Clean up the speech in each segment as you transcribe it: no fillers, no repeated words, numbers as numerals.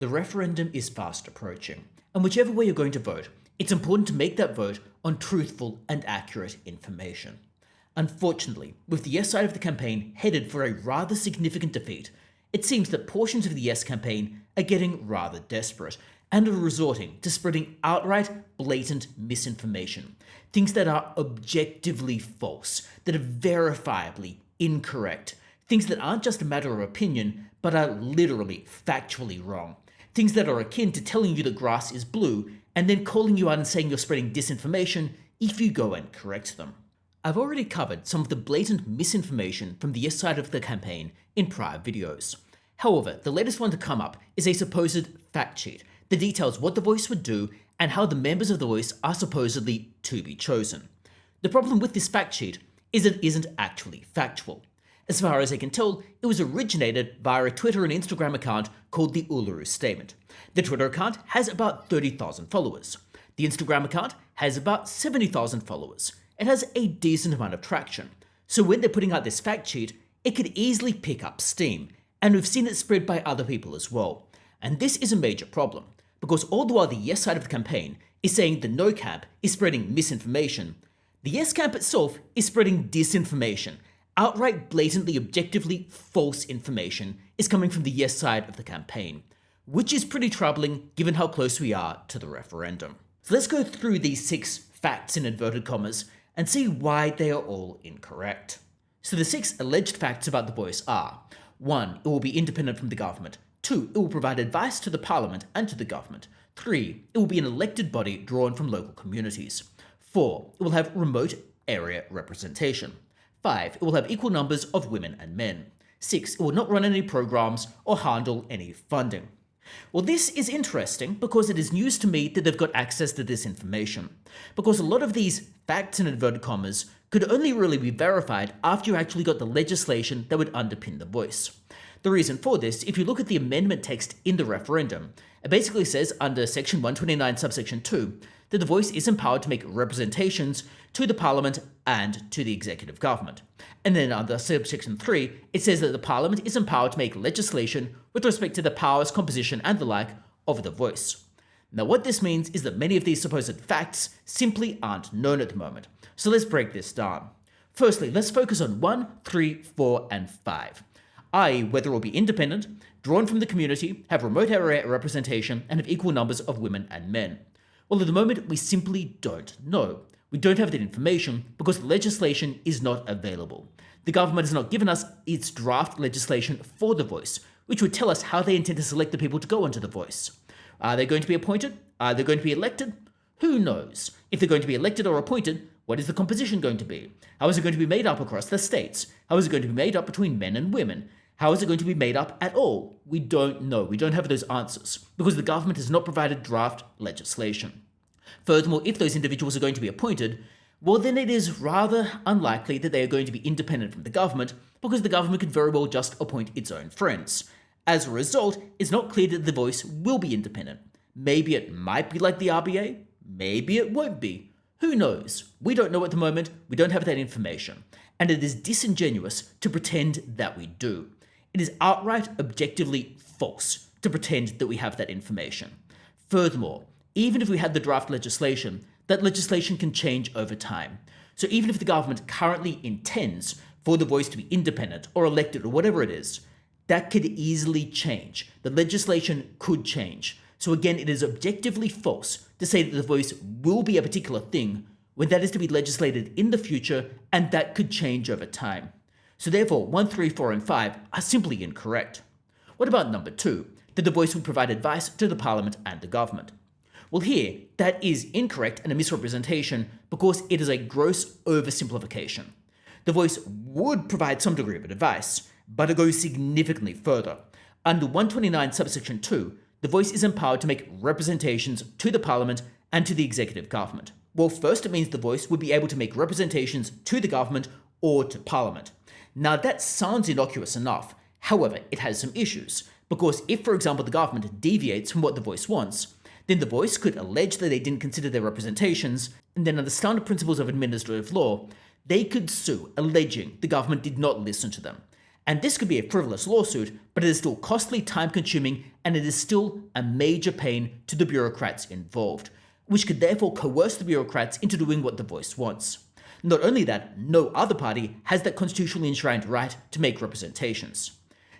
The referendum is fast approaching, and whichever way you're going to vote, it's important to make that vote on truthful and accurate information. Unfortunately, with the yes side of the campaign headed for a rather significant defeat, it seems that portions of the yes campaign are getting rather desperate and are resorting to spreading outright, blatant misinformation. Things that are objectively false, that are verifiably incorrect, things that aren't just a matter of opinion, but are literally factually wrong. Things that are akin to telling you the grass is blue and then calling you out and saying you're spreading disinformation if you go and correct them. I've already covered some of the blatant misinformation from the yes side of the campaign in prior videos. However, the latest one to come up is a supposed fact sheet that details what the Voice would do and how the members of the Voice are supposedly to be chosen. The problem with this fact sheet is it isn't actually factual. As far as I can tell, it was originated via a Twitter and Instagram account called the Uluru Statement. The Twitter account has about 30,000 followers. The Instagram account has about 70,000 followers. It has a decent amount of traction. So when they're putting out this fact sheet, it could easily pick up steam, and we've seen it spread by other people as well. And this is a major problem, because all the while the yes side of the campaign is saying the no camp is spreading misinformation, the yes camp itself is spreading disinformation. Outright, blatantly, objectively false information is coming from the yes side of the campaign, which is pretty troubling given how close we are to the referendum. So let's go through these 6 facts in inverted commas and see why they are all incorrect. So the 6 alleged facts about the Voice are: 1. It will be independent from the government. 2. It will provide advice to the parliament and to the government. 3. It will be an elected body drawn from local communities. 4. It will have remote area representation. 5. It will have equal numbers of women and men. 6. It will not run any programs or handle any funding. Well, this is interesting because it is news to me that they've got access to this information, because a lot of these facts in inverted commas could only really be verified after you actually got the legislation that would underpin the Voice. The reason for this, if you look at the amendment text in the referendum, it basically says under section 129 subsection 2 that the Voice is empowered to make representations to the Parliament and to the executive government. And then under subsection 3, it says that the Parliament is empowered to make legislation with respect to the powers, composition and the like of the Voice. Now what this means is that many of these supposed facts simply aren't known at the moment. So let's break this down. Firstly, let's focus on 1, 3, 4 and 5. i.e. whether it will be independent, drawn from the community, have remote area representation and have equal numbers of women and men. Well, at the moment, we simply don't know. We don't have that information because the legislation is not available. The government has not given us its draft legislation for the Voice, which would tell us how they intend to select the people to go onto the Voice. Are they going to be appointed? Are they going to be elected? Who knows? If they're going to be elected or appointed, what is the composition going to be? How is it going to be made up across the states? How is it going to be made up between men and women? How is it going to be made up at all? We don't know. We don't have those answers because the government has not provided draft legislation. Furthermore, if those individuals are going to be appointed, well then it is rather unlikely that they are going to be independent from the government because the government could very well just appoint its own friends. As a result, it's not clear that the Voice will be independent. Maybe it might be like the RBA, maybe it won't be. Who knows? We don't know at the moment, we don't have that information, and it is disingenuous to pretend that we do. It is outright objectively false to pretend that we have that information. Furthermore, even if we had the draft legislation, that legislation can change over time. So even if the government currently intends for the Voice to be independent or elected or whatever it is, that could easily change. The legislation could change. So again, it is objectively false to say that the Voice will be a particular thing when that is to be legislated in the future and that could change over time. So therefore, 1, 3, 4 and 5 are simply incorrect. What about number 2, that the Voice would provide advice to the Parliament and the government? Well here, that is incorrect and a misrepresentation because it is a gross oversimplification. The Voice would provide some degree of advice, but it goes significantly further. Under 129 subsection 2, the Voice is empowered to make representations to the Parliament and to the executive government. Well, first it means the Voice would be able to make representations to the government or to Parliament. Now that sounds innocuous enough, however, it has some issues, because if, for example, the government deviates from what the Voice wants, then the Voice could allege that they didn't consider their representations, and then under standard principles of administrative law, they could sue, alleging the government did not listen to them. And this could be a frivolous lawsuit, but it is still costly, time-consuming, and it is still a major pain to the bureaucrats involved, which could therefore coerce the bureaucrats into doing what the voice wants. Not only that, no other party has that constitutionally enshrined right to make representations.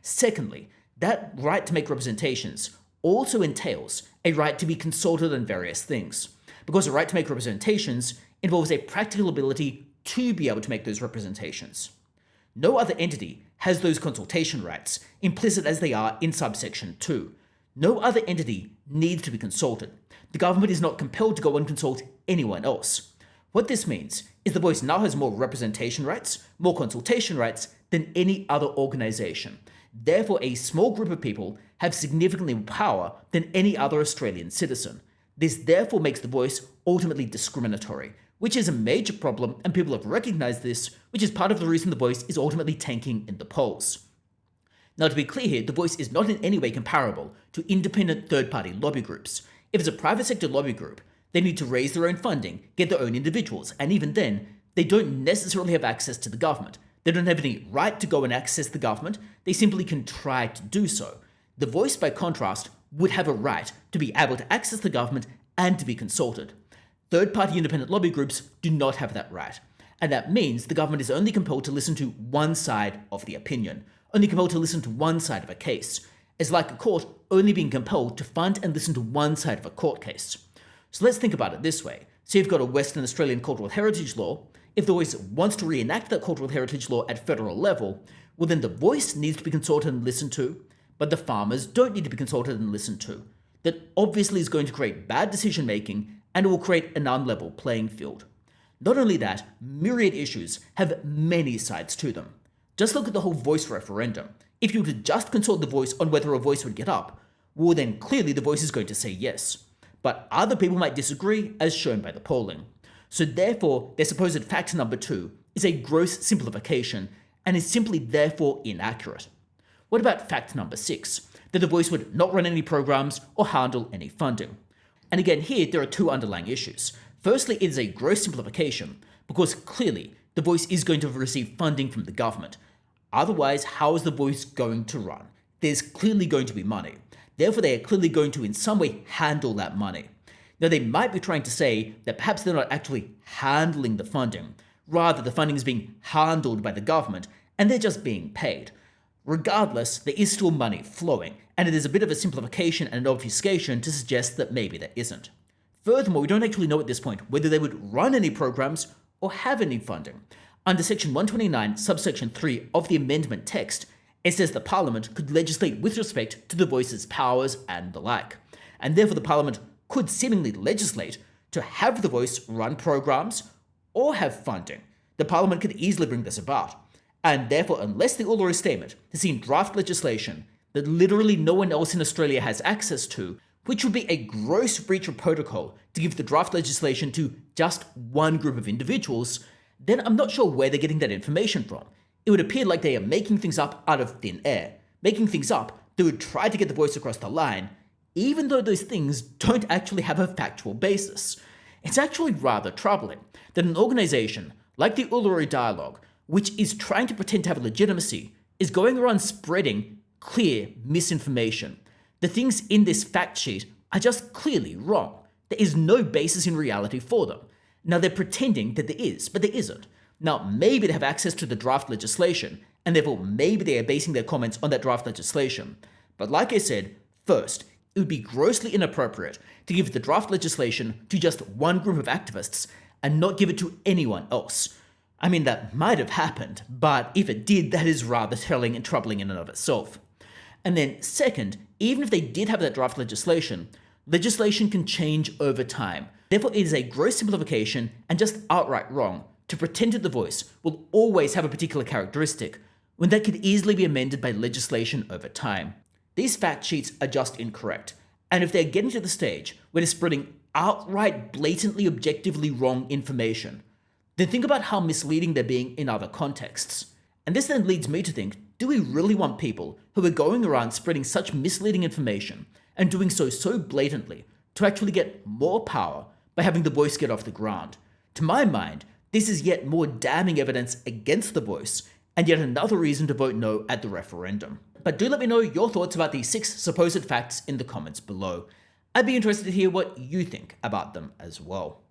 Secondly, that right to make representations also entails a right to be consulted on various things, because a right to make representations involves a practical ability to be able to make those representations. No other entity has those consultation rights, implicit as they are in subsection 2. No other entity needs to be consulted. The government is not compelled to go and consult anyone else. What this means is the voice now has more representation rights, more consultation rights than any other organization. Therefore, a small group of people have significantly more power than any other Australian citizen. This therefore makes the voice ultimately discriminatory, which is a major problem, and people have recognized this, which is part of the reason the voice is ultimately tanking in the polls. Now, to be clear here, the voice is not in any way comparable to independent third-party lobby groups. If it's a private sector lobby group, they need to raise their own funding, get their own individuals, and even then, they don't necessarily have access to the government. They don't have any right to go and access the government, they simply can try to do so. The voice, by contrast, would have a right to be able to access the government and to be consulted. Third-party independent lobby groups do not have that right, and that means the government is only compelled to listen to one side of the opinion, only compelled to listen to one side of a case. It's like a court only being compelled to fund and listen to one side of a court case. So let's think about it this way. So you've got a Western Australian cultural heritage law. If the voice wants to reenact that cultural heritage law at federal level, well then the voice needs to be consulted and listened to, but the farmers don't need to be consulted and listened to. That obviously is going to create bad decision making, and it will create an unlevel playing field. Not only that, myriad issues have many sides to them. Just look at the whole voice referendum. If you were to just consult the voice on whether a voice would get up, well then clearly the voice is going to say yes. But other people might disagree, as shown by the polling. So therefore, their supposed fact number 2 is a gross simplification and is simply therefore inaccurate. What about fact number 6, that the voice would not run any programs or handle any funding? And again, here there are two underlying issues. Firstly, it is a gross simplification, because clearly the voice is going to receive funding from the government. Otherwise, how is the voice going to run? There's clearly going to be money. Therefore, they are clearly going to in some way handle that money. Now, they might be trying to say that perhaps they're not actually handling the funding. Rather, the funding is being handled by the government, and they're just being paid. Regardless, there is still money flowing, and it is a bit of a simplification and an obfuscation to suggest that maybe there isn't. Furthermore, we don't actually know at this point whether they would run any programs or have any funding. Under section 129, subsection 3 of the amendment text, it says the Parliament could legislate with respect to the voice's powers and the like. And therefore the Parliament could seemingly legislate to have the voice run programs or have funding. The Parliament could easily bring this about. And therefore, unless the Uluru Statement has seen draft legislation that literally no one else in Australia has access to, which would be a gross breach of protocol to give the draft legislation to just one group of individuals, then I'm not sure where they're getting that information from. It would appear like they are making things up out of thin air, making things up that would try to get the voice across the line, even though those things don't actually have a factual basis. It's actually rather troubling that an organization like the Uluru Dialogue, which is trying to pretend to have legitimacy, is going around spreading clear misinformation. The things in this fact sheet are just clearly wrong. There is no basis in reality for them. Now they're pretending that there is, but there isn't. Now maybe they have access to the draft legislation, and therefore maybe they are basing their comments on that draft legislation. But like I said, first, it would be grossly inappropriate to give the draft legislation to just one group of activists and not give it to anyone else. I mean, that might have happened, but if it did, that is rather telling and troubling in and of itself. And then second, even if they did have that draft legislation, legislation can change over time. Therefore, it is a gross simplification and just outright wrong to pretend that the voice will always have a particular characteristic when that could easily be amended by legislation over time. These fact sheets are just incorrect, and if they're getting to the stage where they're spreading outright blatantly objectively wrong information, then think about how misleading they're being in other contexts. And this then leads me to think, do we really want people who are going around spreading such misleading information and doing so blatantly to actually get more power by having the voice get off the ground? To my mind, this is yet more damning evidence against the voice, and yet another reason to vote no at the referendum. but do let me know your thoughts about these 6 supposed facts in the comments below. I'd be interested to hear what you think about them as well.